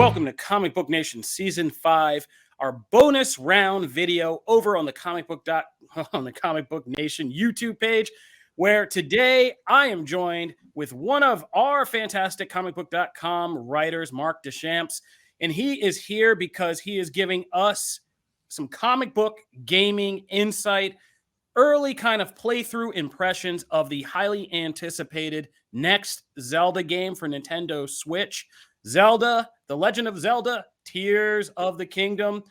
welcome to Comic Book Nation Season 5, our bonus round video over on the ComicBook Nation YouTube page, where today I am joined with one of our fantastic comicbook.com writers, Mark Deschamps, and he is here because he is giving us some comic book gaming insight, early kind of playthrough impressions of the highly anticipated next Zelda game for Nintendo Switch. Zelda, The Legend of Zelda, Tears of the Kingdom.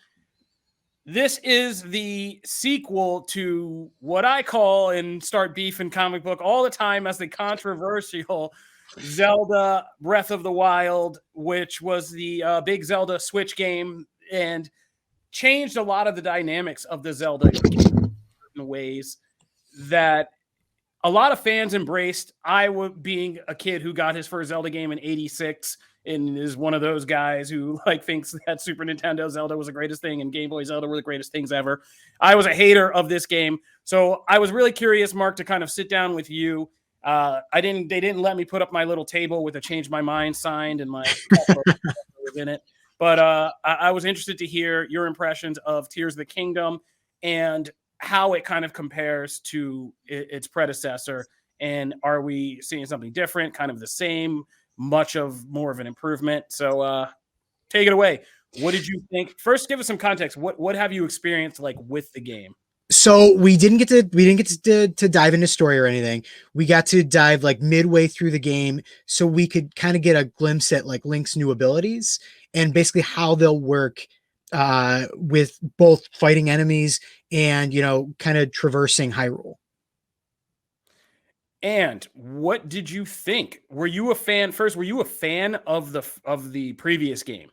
This is the sequel to what I call and start beef in comic book all the time as the controversial Zelda Breath of the Wild, which was the big Zelda Switch game and changed a lot of the dynamics of the Zelda game in ways that a lot of fans embraced. Being a kid who got his first Zelda game in '86 and is one of those guys who thinks that Super Nintendo Zelda was the greatest thing and Game Boy Zelda were the greatest things ever. I was a hater of this game. So I was really curious, Mark, to kind of sit down with you. They didn't let me put up my little table with a change my mind signed and my in it. But I was interested to hear your impressions of Tears of the Kingdom and how it kind of compares to its predecessor. And are we seeing something different, kind of the same, more of an improvement? So take it away. What did you think? First, give us some context. What have you experienced with the game? So we didn't get to dive into story or anything. We got to dive midway through the game so we could kind of get a glimpse at Link's new abilities and basically how they'll work with both fighting enemies and, kind of traversing Hyrule. And what did you think? Were you a fan of the previous game?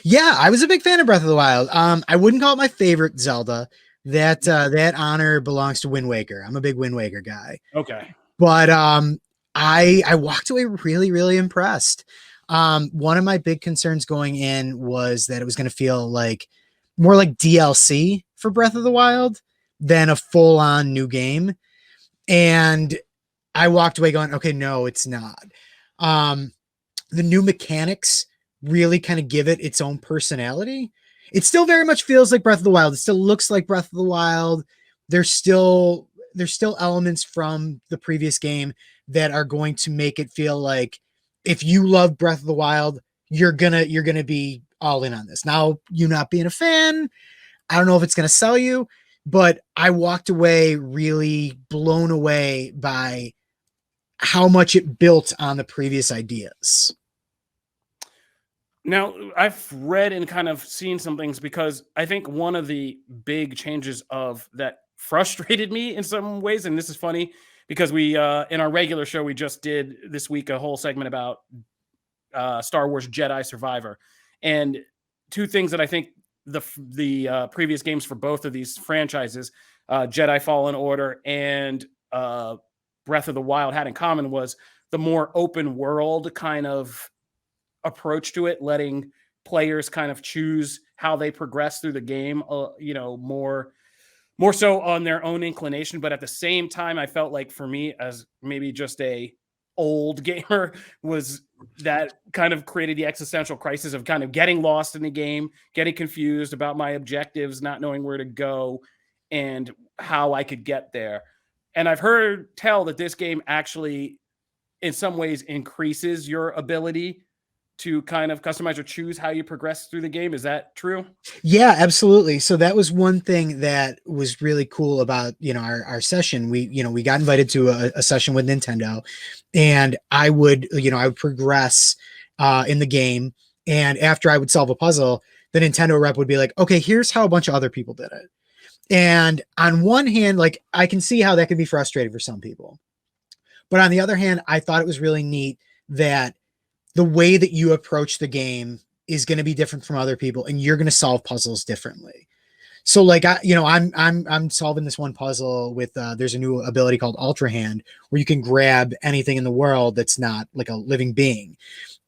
Yeah, I was a big fan of Breath of the Wild. I wouldn't call it my favorite Zelda. That honor belongs to Wind Waker. I'm a big Wind Waker guy. Okay. But I walked away really, really impressed. One of my big concerns going in was that it was going to feel more like DLC for Breath of the Wild than a full-on new game. And I walked away going, okay, no, it's not. The new mechanics really kind of give it its own personality. It still very much feels like Breath of the Wild. It still looks like Breath of the Wild. There's still elements from the previous game that are going to make it feel like if you love Breath of the Wild, you're gonna be all in on this. Now, you not being a fan, I don't know if it's gonna sell you, but I walked away really blown away by how much it built on the previous ideas. Now, I've read and kind of seen some things because I think one of the big changes that frustrated me in some ways, and this is funny because we, in our regular show, we just did this week a whole segment about Star Wars Jedi Survivor. And two things that I think the previous games for both of these franchises, Jedi Fallen Order and Breath of the Wild, had in common was the more open world kind of approach to it, letting players kind of choose how they progress through the game, more so on their own inclination. But at the same time, I felt like for me, as maybe just a old gamer, was that kind of created the existential crisis of kind of getting lost in the game, getting confused about my objectives, not knowing where to go and how I could get there. And I've heard tell that this game actually in some ways increases your ability to kind of customize or choose how you progress through the game. Is that true? Yeah, absolutely. So that was one thing that was really cool about, our session. We got invited to a session with Nintendo, and I would progress in the game. And after I would solve a puzzle, the Nintendo rep would be like, okay, here's how a bunch of other people did it. And on one hand, I can see how that could be frustrating for some people. But on the other hand, I thought it was really neat that the way that you approach the game is going to be different from other people, and you're going to solve puzzles differently. So I'm solving this one puzzle with, there's a new ability called Ultra Hand where you can grab anything in the world that's not like a living being.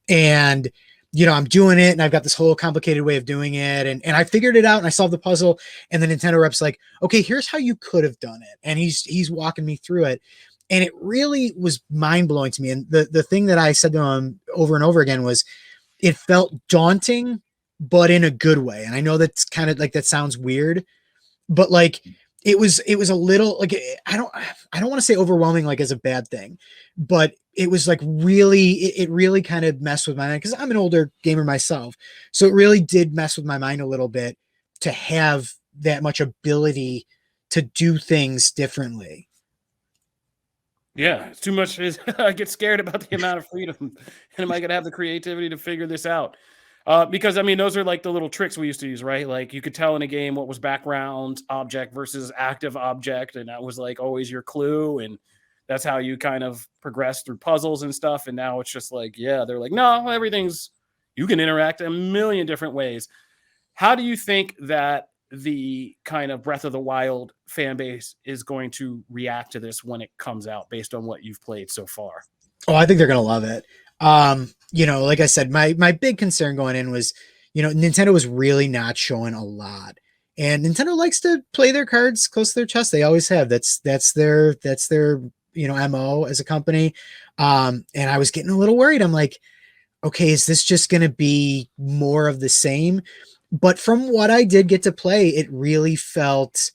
And, I'm doing it and I've got this whole complicated way of doing it. And I figured it out and I solved the puzzle, and the Nintendo rep's like, okay, here's how you could have done it. And he's walking me through it. And it really was mind blowing to me. And the thing that I said to him over and over again was, it felt daunting, but in a good way. And I know that's kind of like, that sounds weird, but like it was a little like, I don't want to say overwhelming like as a bad thing, but it was like really, it really kind of messed with my mind because I'm an older gamer myself. So it really did mess with my mind a little bit to have that much ability to do things differently. Yeah, it's too much. I get scared about the amount of freedom, and am I gonna have the creativity to figure this out? Because I mean, those are like the little tricks we used to use, right? Like you could tell in a game what was background object versus active object, and that was like always your clue, and that's how you kind of progress through puzzles and stuff. And now it's just like, yeah, they're like, no, everything's you can interact a million different ways. How do you think that the kind of Breath of the Wild fan base is going to react to this when it comes out based on what you've played so far? Oh, I think they're gonna love it. Like I said, my big concern going in was, Nintendo was really not showing a lot. And Nintendo likes to play their cards close to their chest. They always have. That's their MO as a company. And I was getting a little worried. I'm like, okay, is this just gonna be more of the same? But from what I did get to play, it really felt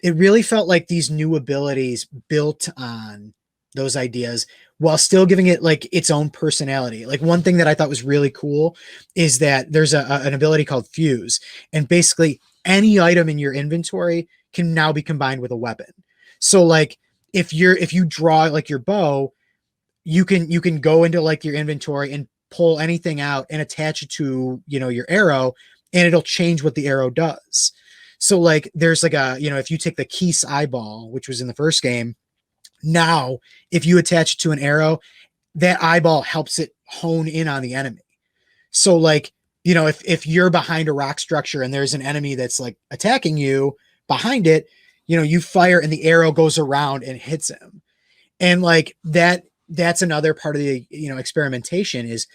like these new abilities built on those ideas while still giving it like its own personality. Like one thing that I thought was really cool is that there's an ability called fuse, and basically any item in your inventory can now be combined with a weapon. So like if you draw like your bow, you can go into like your inventory and pull anything out and attach it to your arrow, and it'll change what the arrow does. So like there's like if you take the Keese eyeball, which was in the first game, now if you attach it to an arrow, that eyeball helps it hone in on the enemy. So like, if you're behind a rock structure and there's an enemy that's like attacking you behind it, you fire and the arrow goes around and hits him. And like that's another part of the experimentation is,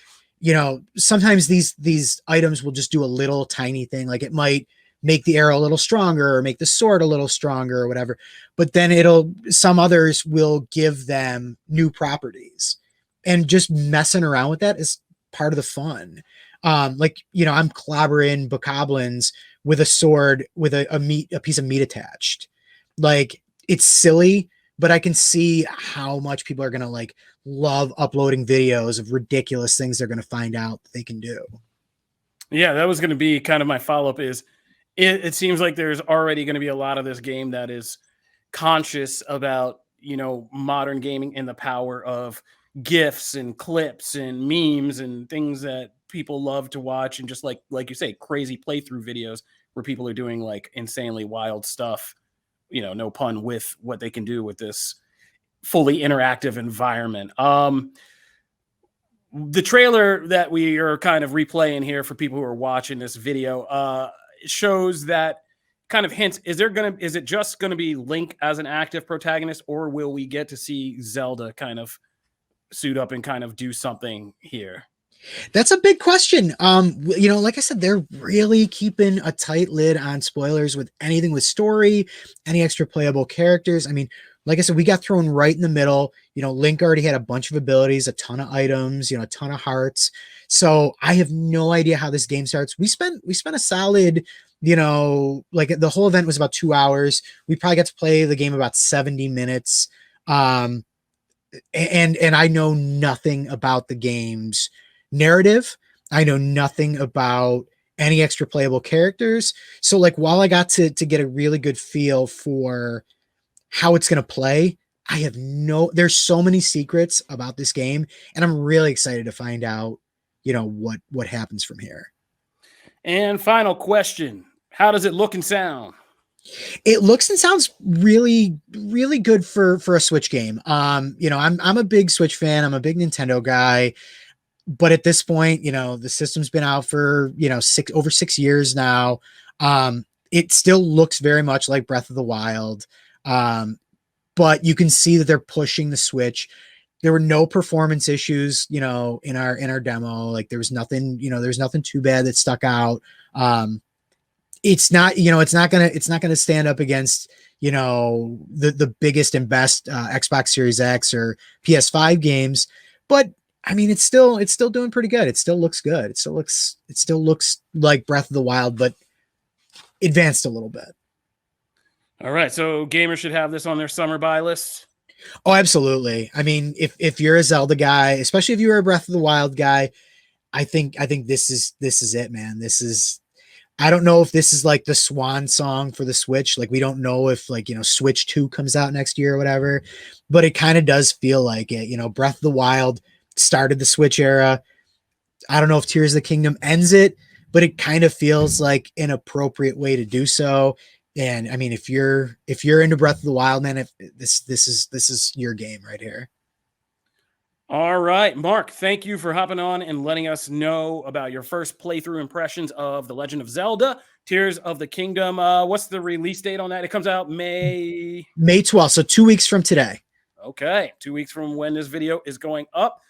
sometimes these items will just do a little tiny thing, like it might make the arrow a little stronger or make the sword a little stronger or whatever, but then some others will give them new properties, and just messing around with that is part of the fun. I'm clobbering bokoblins with a sword with a piece of meat attached. Like it's silly, but I can see how much people are going to like love uploading videos of ridiculous things they're going to find out that they can do. Yeah, that was going to be kind of my follow up. Is it seems like there's already going to be a lot of this game that is conscious about modern gaming and the power of gifs and clips and memes and things that people love to watch, and just like you say, crazy playthrough videos where people are doing like insanely wild stuff, no pun, with what they can do with this fully interactive environment. The trailer that we are kind of replaying here for people who are watching this video shows that kind of hints. Is it just gonna be Link as an active protagonist, or will we get to see Zelda kind of suit up and kind of do something here? That's a big question. Like I said, they're really keeping a tight lid on spoilers with anything with story, any extra playable characters. I mean, like I said, we got thrown right in the middle. Link already had a bunch of abilities, a ton of items, a ton of hearts. So I have no idea how this game starts. We spent a solid, like the whole event was about 2 hours. We probably got to play the game about 70 minutes. And I know nothing about the game's narrative. I know nothing about any extra playable characters. So like while I got to get a really good feel for how it's going to play, there's so many secrets about this game, and I'm really excited to find out, what happens from here. And final question: how does it look and sound? It looks and sounds really, really good for a Switch game. I'm a big Switch fan. I'm a big Nintendo guy, but at this point, the system's been out for over 6 years now. It still looks very much like Breath of the Wild, but you can see that they're pushing the Switch. There were no performance issues, in our demo. Like there's nothing too bad that stuck out. It's not gonna stand up against the biggest and best Xbox Series X or PS5 games, but I mean, it's still doing pretty good. It still looks good. It still looks like Breath of the Wild, but advanced a little bit. All right, so gamers should have this on their summer buy list. Oh, absolutely. I mean, if you're a Zelda guy, especially if you're a Breath of the Wild guy, I think this is it, man. This is, I don't know if this is like the swan song for the Switch. Like, we don't know if, like, Switch 2 comes out next year or whatever, but it kind of does feel like it. Breath of the Wild started the Switch era. I don't know if Tears of the Kingdom ends it, but it kind of feels like an appropriate way to do so. And I mean, if you're into Breath of the Wild, man, if this is your game right here. All right, Mark, thank you for hopping on and letting us know about your first playthrough impressions of The Legend of Zelda, Tears of the Kingdom. What's the release date on that? It comes out May 12th, so 2 weeks from today. Okay, 2 weeks from when this video is going up.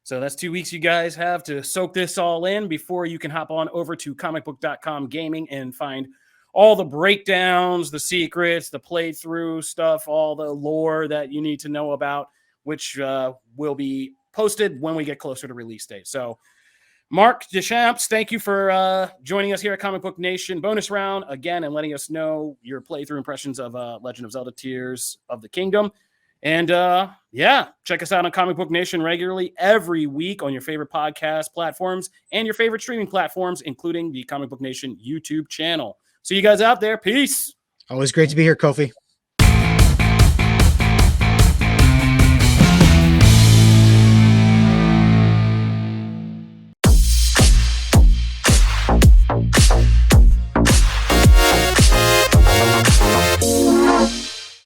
So that's 2 weeks you guys have to soak this all in before you can hop on over to comicbook.com gaming and find all the breakdowns, the secrets, the playthrough stuff, all the lore that you need to know about, which will be posted when we get closer to release date. So Mark Deschamps, thank you for joining us here at Comic Book Nation bonus round again and letting us know your playthrough impressions of Legend of Zelda Tears of the Kingdom. And yeah, check us out on Comic Book Nation regularly every week on your favorite podcast platforms and your favorite streaming platforms, including the Comic Book Nation YouTube channel. See you guys out there. Peace. Always great to be here, Kofi.